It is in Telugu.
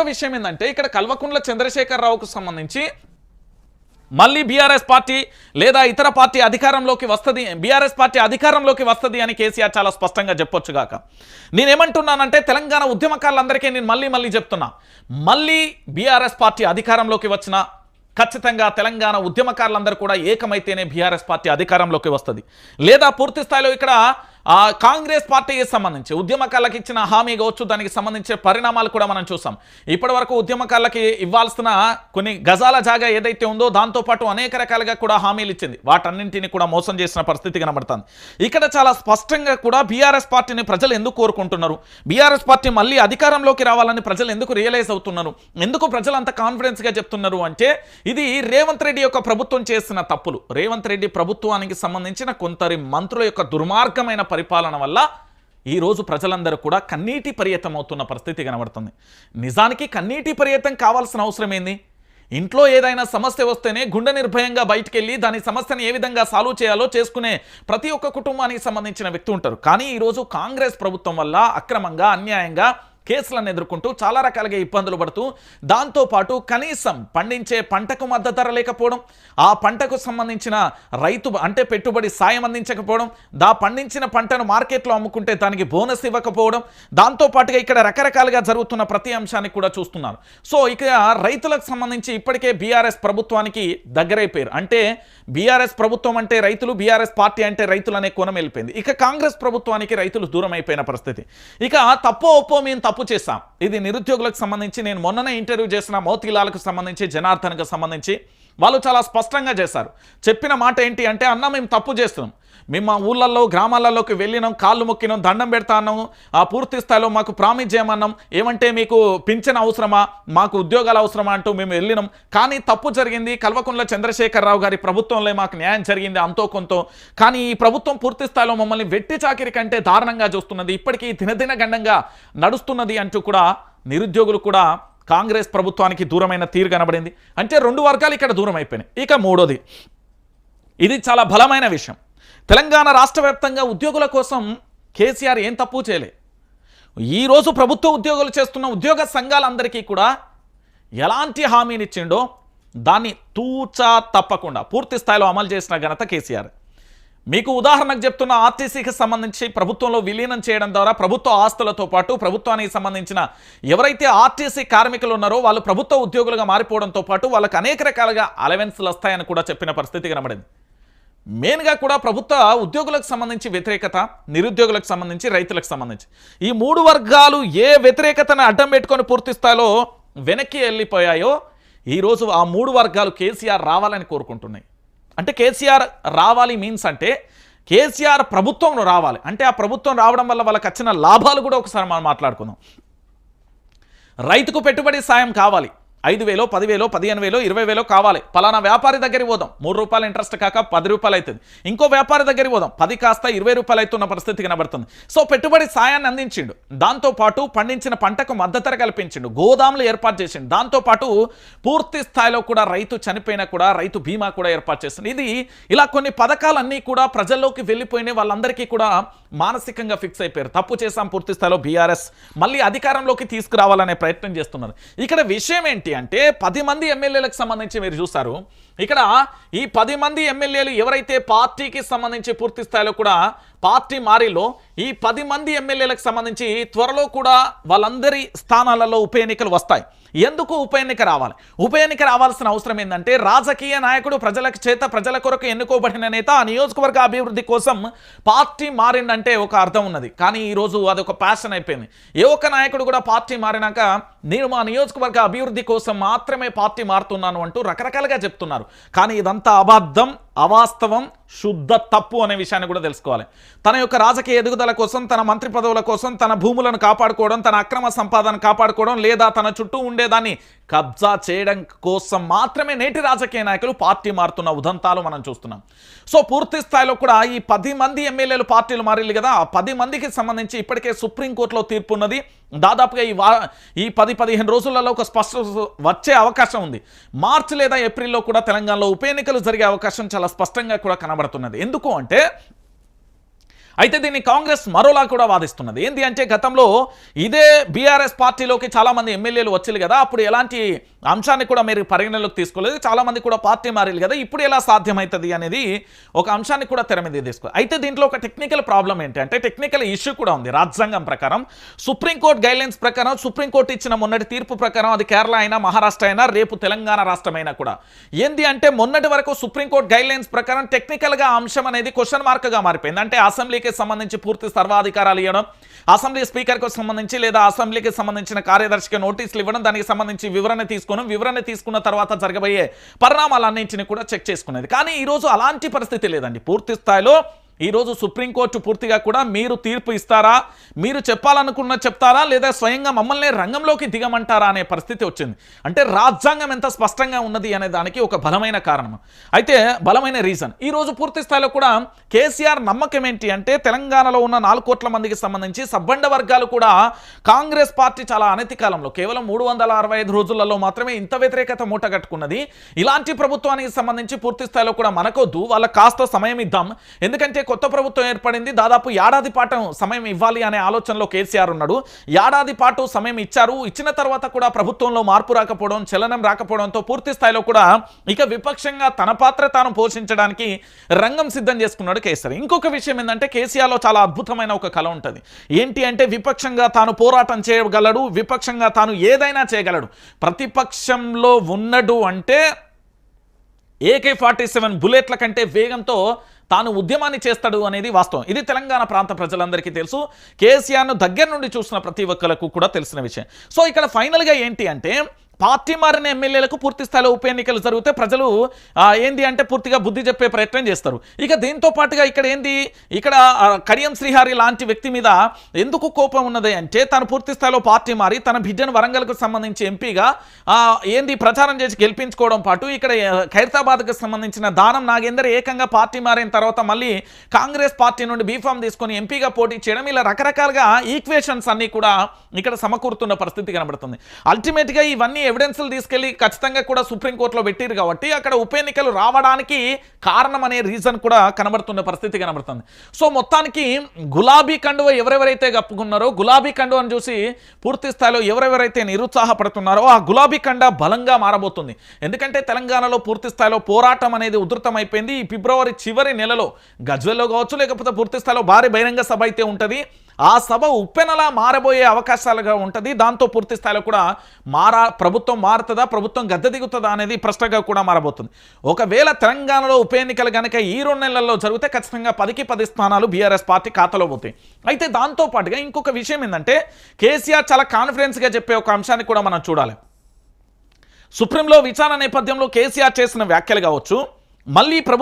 విషయం ఏంటంటే ఇక్కడ కల్వకుంట్ల చంద్రశేఖరరావుకు సంబంధించి మళ్ళీ బీఆర్ఎస్ పార్టీ లేదా ఇతర పార్టీ అధికారంలోకి వస్తుంది, బీఆర్ఎస్ పార్టీ అధికారంలోకి వస్తుంది అని కేసీఆర్ చాలా స్పష్టంగా చెప్పొచ్చుగాక. నేనేమంటున్నానంటే తెలంగాణ ఉద్యమకారులందరికీ నేను మళ్ళీ చెప్తున్నా, మళ్ళీ బీఆర్ఎస్ పార్టీ అధికారంలోకి వచ్చిన ఖచ్చితంగా తెలంగాణ ఉద్యమకారులందరూ కూడా ఏకమైతేనే బీఆర్ఎస్ పార్టీ అధికారంలోకి వస్తుంది. లేదా పూర్తి స్థాయిలో ఇక్కడ కాంగ్రెస్ పార్టీకి సంబంధించి ఉద్యమకారులకు ఇచ్చిన హామీ కావచ్చు, దానికి సంబంధించిన పరిణామాలు కూడా మనం చూసాం. ఇప్పటి వరకు ఉద్యమకారులకి ఇవ్వాల్సిన కొన్ని గజాల జాగా ఏదైతే ఉందో దాంతోపాటు అనేక రకాలుగా కూడా హామీలు ఇచ్చింది, వాటన్నింటినీ కూడా మోసం చేసిన పరిస్థితి కనబడుతుంది. ఇక్కడ చాలా స్పష్టంగా కూడా బీఆర్ఎస్ పార్టీని ప్రజలు ఎందుకు కోరుకుంటున్నారు, బీఆర్ఎస్ పార్టీ మళ్ళీ అధికారంలోకి రావాలని ప్రజలు ఎందుకు రియలైజ్ అవుతున్నారు, ఎందుకు ప్రజలు అంత కాన్ఫిడెన్స్గా చెప్తున్నారు అంటే ఇది రేవంత్ రెడ్డి యొక్క ప్రభుత్వం చేసిన తప్పులు, రేవంత్ రెడ్డి ప్రభుత్వానికి సంబంధించిన కొందరి మంత్రుల యొక్క దుర్మార్గమైన పరిపాలన వల్ల ఈరోజు ప్రజలందరూ కూడా కన్నీటి పర్యతం అవుతున్న పరిస్థితి కనబడుతుంది. నిజానికి కన్నీటి పర్యతం కావాల్సిన అవసరం ఏంది? ఇంట్లో ఏదైనా సమస్య వస్తేనే గుండె నిర్భయంగా బయటికి వెళ్ళి దాని సమస్యను ఏ విధంగా సాల్వ్ చేయాలో చేసుకునే ప్రతి ఒక్క కుటుంబానికి సంబంధించిన వ్యక్తి ఉంటారు. కానీ ఈరోజు కాంగ్రెస్ ప్రభుత్వం వల్ల అక్రమంగా అన్యాయంగా కేసులను ఎదుర్కొంటూ చాలా రకాలుగా ఇబ్బందులు పడుతూ, దాంతోపాటు కనీసం పండించే పంటకు మద్దతు ధర లేకపోవడం, ఆ పంటకు సంబంధించిన రైతు అంటే పెట్టుబడి సాయం అందించకపోవడం, పండించిన పంటను మార్కెట్లో అమ్ముకుంటే దానికి బోనస్ ఇవ్వకపోవడం, దాంతోపాటుగా ఇక్కడ రకరకాలుగా జరుగుతున్న ప్రతి అంశాన్ని కూడా చూస్తున్నారు. సో ఇక రైతులకు సంబంధించి ఇప్పటికే బీఆర్ఎస్ ప్రభుత్వానికి దగ్గరైపోయారు. అంటే బీఆర్ఎస్ ప్రభుత్వం అంటే రైతులు, బీఆర్ఎస్ పార్టీ అంటే రైతులు అనే కోణం వెళ్ళిపోయింది. ఇక కాంగ్రెస్ ప్రభుత్వానికి రైతులు దూరం అయిపోయిన పరిస్థితి. ఇక తప్పో ఒప్పో మేము తప్పు చేశాం, ఇది నిరుద్యోగులకు సంబంధించి నేను మొన్ననే ఇంటర్వ్యూ చేసిన మోతీలాలకు సంబంధించి, జనార్దన్కు సంబంధించి వాళ్ళు చాలా స్పష్టంగా చేశారు. చెప్పిన మాట ఏంటి అంటే, అన్న మేము తప్పు చేస్తున్నాం, మేము మా ఊళ్ళల్లో గ్రామాలలోకి వెళ్ళినాం, కాళ్ళు మొక్కినాం, దండం పెడతా అన్నాము, ఆ పూర్తి స్థాయిలో మాకు ప్రామిస్ చేయమన్నాం, ఏమంటే మీకు పింఛన్ అవసరమా, మాకు ఉద్యోగాలు అవసరమా అంటూ మేము వెళ్ళినాం. కానీ తప్పు జరిగింది, కల్వకుంట్ల చంద్రశేఖరరావు గారి ప్రభుత్వంలో మాకు న్యాయం జరిగింది అంతో కొంత. కానీ ఈ ప్రభుత్వం పూర్తి స్థాయిలో మమ్మల్ని వెట్టి చాకిరి కంటే దారుణంగా చూస్తున్నది, ఇప్పటికీ దినదిన గండంగా నడుస్తున్నది అంటూ కూడా నిరుద్యోగులు కూడా కాంగ్రెస్ ప్రభుత్వానికి దూరమైన తీరు కనబడింది. అంటే రెండు వర్గాలు ఇక్కడ దూరం అయిపోయినాయి. ఇక మూడోది, ఇది చాలా బలమైన విషయం, తెలంగాణ రాష్ట్ర వ్యాప్తంగా ఉద్యోగుల కోసం కేసీఆర్ ఏం తప్పు చేయలే. ఈరోజు ప్రభుత్వ ఉద్యోగులు చేస్తున్న ఉద్యోగ సంఘాలందరికీ కూడా ఎలాంటి హామీని ఇచ్చిండో దాన్ని తూచా తప్పకుండా పూర్తి స్థాయిలో అమలు చేసిన ఘనత కేసీఆర్. మీకు ఉదాహరణకు చెప్తున్న ఆర్టీసీకి సంబంధించి ప్రభుత్వంలో విలీనం చేయడం ద్వారా ప్రభుత్వ ఆస్తులతో పాటు ప్రభుత్వానికి సంబంధించిన ఎవరైతే ఆర్టీసీ కార్మికులు ఉన్నారో వాళ్ళు ప్రభుత్వ ఉద్యోగులుగా మారిపోవడంతో పాటు వాళ్ళకి అనేక రకాలుగా అలవెన్స్లు వస్తాయని కూడా చెప్పిన పరిస్థితి కనబడింది. మెయిన్గా కూడా ప్రభుత్వ ఉద్యోగులకు సంబంధించి వ్యతిరేకత, నిరుద్యోగులకు సంబంధించి, రైతులకు సంబంధించి ఈ మూడు వర్గాలు ఏ వ్యతిరేకతను అడ్డం పెట్టుకొని పూర్తి స్థాయిలో వెనక్కి వెళ్ళిపోయాయో ఈరోజు ఆ మూడు వర్గాలు కేసీఆర్ రావాలని కోరుకుంటున్నాయి. అంటే కేసీఆర్ రావాలి మీన్స్ అంటే కేసీఆర్ ప్రభుత్వంలో రావాలి అంటే ఆ ప్రభుత్వం రావడం వల్ల వాళ్ళకి వచ్చిన లాభాలు కూడా ఒకసారి మనం మాట్లాడుకుందాం. రైతుకు పెట్టుబడి సాయం కావాలి, 5,000, 10,000, 15,000, 20,000 కావాలి. పలానా వ్యాపారి దగ్గరికి పోదాం, 3 రూపాయలు ఇంట్రెస్ట్ కాక 10 రూపాయలు అవుతుంది. ఇంకో వ్యాపారి దగ్గరికి పోదాం, 10 కాస్త 20 రూపాయలు అవుతున్న పరిస్థితి కనబడుతుంది. సో పెట్టుబడి సాయాన్ని అందించిండు, దాంతోపాటు పండించిన పంటకు మద్దతు ధర కల్పించిండు, గోదాములు ఏర్పాటు చేసిండు, దాంతోపాటు పూర్తి స్థాయిలో కూడా రైతు చనిపోయినా కూడా రైతు బీమా కూడా ఏర్పాటు చేసింది. ఇది ఇలా కొన్ని పథకాలన్నీ కూడా ప్రజల్లోకి వెళ్ళిపోయినాయి, వాళ్ళందరికీ కూడా మానసికంగా ఫిక్స్ అయిపోయారు. తప్పు చేశాం, పూర్తి స్థాయిలో బీఆర్ఎస్ మళ్ళీ అధికారంలోకి తీసుకురావాలనే ప్రయత్నం చేస్తున్నారు. ఇక్కడ విషయం ఏంటి అంటే 10 మంది ఎమ్మెల్యేలకు సంబంధించి మీరు చూస్తారు, ఇక్కడ ఈ 10 మంది ఎమ్మెల్యేలు ఎవరైతే పార్టీకి సంబంధించి పూర్తి స్థాయిలో కూడా పార్టీ మారిలో ఈ 10 మంది ఎమ్మెల్యేలకు సంబంధించి త్వరలో కూడా వాళ్ళందరి స్థానాలలో ఉప ఎన్నికలు వస్తాయి. ఎందుకు ఉప ఎన్నిక రావాలి? ఉప ఎన్నిక రావాల్సిన అవసరం ఏంటంటే రాజకీయ నాయకుడు ప్రజల కొరకు ఎన్నుకోబడిన నేత ఆ నియోజకవర్గ అభివృద్ధి కోసం పార్టీ మారిందంటే ఒక అర్థం ఉన్నది. కానీ ఈరోజు అదొక ప్యాషన్ అయిపోయింది. ఏ ఒక్క నాయకుడు కూడా పార్టీ మారినాక నేను మా నియోజకవర్గ అభివృద్ధి కోసం మాత్రమే పార్టీ మారుతున్నాను అంటూ రకరకాలుగా చెప్తున్నారు. కానీ ఇదంతా అబద్ధం, అవాస్తవం, శుద్ధ తప్పు అనే విషయాన్ని కూడా తెలుసుకోవాలి. తన యొక్క రాజకీయ ఎదుగుదల కోసం, తన మంత్రి పదవుల కోసం, తన భూములను కాపాడుకోవడం, తన అక్రమ సంపాదన కాపాడుకోవడం, లేదా తన చుట్టూ ఉండేదాన్ని కబ్జా చేయడం కోసం మాత్రమే నేటి రాజకీయ నాయకులు పార్టీ మారుతున్న ఉదంతాలు మనం చూస్తున్నాం. సో పూర్తి స్థాయిలో కూడా ఈ 10 మంది ఎమ్మెల్యేలు పార్టీలు మారిల్లు కదా, ఆ 10 మందికి సంబంధించి ఇప్పటికే సుప్రీంకోర్టులో తీర్పు ఉన్నది. దాదాపుగా ఈ 10-15 రోజులలో ఒక స్పష్టత వచ్చే అవకాశం ఉంది. మార్చి లేదా ఏప్రిల్లో కూడా తెలంగాణలో ఉప ఎన్నికలు జరిగే అవకాశం చాలా స్పష్టంగా కూడా కనబడుతున్నది. ఎందుకు అంటే అయితే దీన్ని కాంగ్రెస్ మరోలా కూడా వాదిస్తున్నది. ఏంటి అంటే గతంలో ఇదే బీఆర్ఎస్ పార్టీలోకి చాలామంది ఎమ్మెల్యేలు వచ్చారు కదా, అప్పుడు ఎలాంటి అంశాన్ని కూడా మీరు పరిగణలోకి తీసుకోలేదు, చాలామంది కూడా పార్టీ మారేలు కదా, ఇప్పుడు ఎలా సాధ్యమవుతుంది అనేది ఒక అంశాన్ని కూడా తెర మీద తీసుకో. అయితే దీంట్లో ఒక టెక్నికల్ ప్రాబ్లం ఏంటి అంటే టెక్నికల్ ఇష్యూ కూడా ఉంది. రాజ్యాంగం ప్రకారం సుప్రీంకోర్టు గైడ్లైన్స్ ప్రకారం, సుప్రీంకోర్టు ఇచ్చిన మొన్నటి తీర్పు ప్రకారం, అది కేరళ అయినా మహారాష్ట్ర అయినా రేపు తెలంగాణ రాష్ట్రమైనా కూడా ఏంది అంటే మొన్నటి వరకు సుప్రీంకోర్టు గైడ్లైన్స్ ప్రకారం టెక్నికల్గా అంశం అనేది క్వశ్చన్ మార్క్గా మారిపోయింది. అంటే అసెంబ్లీకి సంబంధించి పూర్తి సర్వాధికారాలు ఇవ్వడం, అసెంబ్లీ స్పీకర్కు సంబంధించి లేదా అసెంబ్లీకి సంబంధించిన కార్యదర్శికి నోటీసులు ఇవ్వడం, దానికి సంబంధించి వివరణ తీసుకున్న తర్వాత జరగబోయే పరిణామాలన్నింటినీ కూడా చెక్ చేసుకునేది. కానీ ఈరోజు అలాంటి పరిస్థితి లేదండి. పూర్తి స్థాయిలో ఈరోజు సుప్రీంకోర్టు పూర్తిగా కూడా మీరు తీర్పు ఇస్తారా, మీరు చెప్పాలనుకున్న చెప్తారా, లేదా స్వయంగా మమ్మల్ని రంగంలోకి దిగమంటారా అనే పరిస్థితి వచ్చింది. అంటే రాజ్యాంగం ఎంత స్పష్టంగా ఉన్నది అనే దానికి ఒక బలమైన కారణం, అయితే బలమైన రీజన్. ఈరోజు పూర్తి స్థాయిలో కూడా కేసీఆర్ నమ్మకం ఏంటి అంటే తెలంగాణలో ఉన్న 4 కోట్ల మందికి సంబంధించి సబ్బండ వర్గాలు కూడా కాంగ్రెస్ పార్టీ చాలా అనతి కాలంలో కేవలం 365 రోజులలో మాత్రమే ఇంత వ్యతిరేకత మూటగట్టుకున్నది. ఇలాంటి ప్రభుత్వానికి సంబంధించి పూర్తి స్థాయిలో కూడా మనకొద్దు, వాళ్ళకి కాస్త సమయం ఇద్దాం, ఎందుకంటే కొత్త ప్రభుత్వం ఏర్పడింది, దాదాపు ఏడాది పాటు సమయం ఇవ్వాలి అనే ఆలోచనలో కేసీఆర్ ఉన్నాడు. ఏడాది పాటు సమయం ఇచ్చారు. ఇచ్చిన తర్వాత కూడా ప్రభుత్వంలో మార్పు రాకపోవడం, చలనం రాకపోవడంతో పూర్తి స్థాయిలో కూడా ఇక విపక్షంగా తన పాత్ర తాను పోషించడానికి రంగం సిద్ధం చేసుకున్నాడు కేసీఆర్. ఇంకొక విషయం ఏంటంటే కేసీఆర్లో చాలా అద్భుతమైన ఒక కళ ఉంటుంది. ఏంటి అంటే విపక్షంగా తాను పోరాటం చేయగలడు, విపక్షంగా తాను ఏదైనా చేయగలడు. ప్రతిపక్షంలో ఉన్నడు అంటే AK-47 బుల్లెట్ల కంటే వేగంతో తాను ఉద్యమాన్ని చేస్తాడు అనేది వాస్తవం. ఇది తెలంగాణ ప్రాంత ప్రజలందరికీ తెలుసు, కేసీఆర్ను దగ్గర నుండి చూసిన ప్రతి ఒక్కరికి కూడా తెలిసిన విషయం. సో ఇక్కడ ఫైనల్గా ఏంటి అంటే పార్టీ మారిన ఎమ్మెల్యేలకు పూర్తి స్థాయిలో ఉప ఎన్నికలు జరిగితే ప్రజలు ఏంది అంటే పూర్తిగా బుద్ధి చెప్పే ప్రయత్నం చేస్తారు. ఇక దీంతో పాటుగా ఇక్కడ ఏంది, ఇక్కడ కడియం శ్రీహరి లాంటి వ్యక్తి మీద ఎందుకు కోపం ఉన్నది అంటే తను పూర్తి స్థాయిలో పార్టీ మారి తన బిడ్డను వరంగల్కు సంబంధించి ఎంపీగా ఏంది ప్రచారం చేసి గెలిపించుకోవడం పాటు ఇక్కడ ఖైరతాబాద్కు సంబంధించిన దానం నాగేందర్ ఏకంగా పార్టీ మారిన తర్వాత మళ్ళీ కాంగ్రెస్ పార్టీ నుండి బీఫామ్ తీసుకొని ఎంపీగా పోటీ చేయడం, ఇలా రకరకాలుగా ఈక్వేషన్స్ అన్నీ కూడా ఇక్కడ సమకూరుతున్న పరిస్థితి కనబడుతుంది. అల్టిమేట్గా ఇవన్నీ ఎవిడెన్స్లు తీసుకెళ్లి ఖచ్చితంగా కూడా సుప్రీంకోర్టులో పెట్టారు కాబట్టి అక్కడ ఉప ఎన్నికలు రావడానికి కారణం అనే రీజన్ కూడా కనబడుతున్న పరిస్థితి కనబడుతుంది. సో మొత్తానికి గులాబీ కండువ ఎవరెవరైతే కప్పుకున్నారో, గులాబీ కండువను చూసి పూర్తి స్థాయిలో ఎవరెవరైతే నిరుత్సాహపడుతున్నారో ఆ గులాబీ కండ బలంగా మారబోతుంది. ఎందుకంటే తెలంగాణలో పూర్తి స్థాయిలో పోరాటం అనేది ఉధృతమైపోయింది. ఈ ఫిబ్రవరి చివరి నెలలో గజ్వెల్లో కావచ్చు, లేకపోతే పూర్తి స్థాయిలో భారీ బహిరంగ సభ అయితే ఉంటుంది. ఆ సభ ఉప్పెనలా మారబోయే అవకాశాలుగా ఉంటుంది. దాంతో పూర్తి స్థాయిలో కూడా ప్రభుత్వం మారుతుందా, ప్రభుత్వం గద్దె దిగుతుందా అనేది ప్రశ్నగా కూడా మారబోతుంది. ఒకవేళ తెలంగాణలో ఉప ఎన్నికలు కనుక ఈ 2 నెలల్లో జరిగితే ఖచ్చితంగా 10కి 10 స్థానాలు బీఆర్ఎస్ పార్టీ ఖాతాలో పోతాయి. అయితే దాంతోపాటుగా ఇంకొక విషయం ఏంటంటే కేసీఆర్ చాలా కాన్ఫిడెన్స్గా చెప్పే ఒక అంశాన్ని కూడా మనం చూడాలి. సుప్రీంలో విచారణ నేపథ్యంలో కేసీఆర్ చేసిన వ్యాఖ్యలు కావచ్చు, మళ్ళీ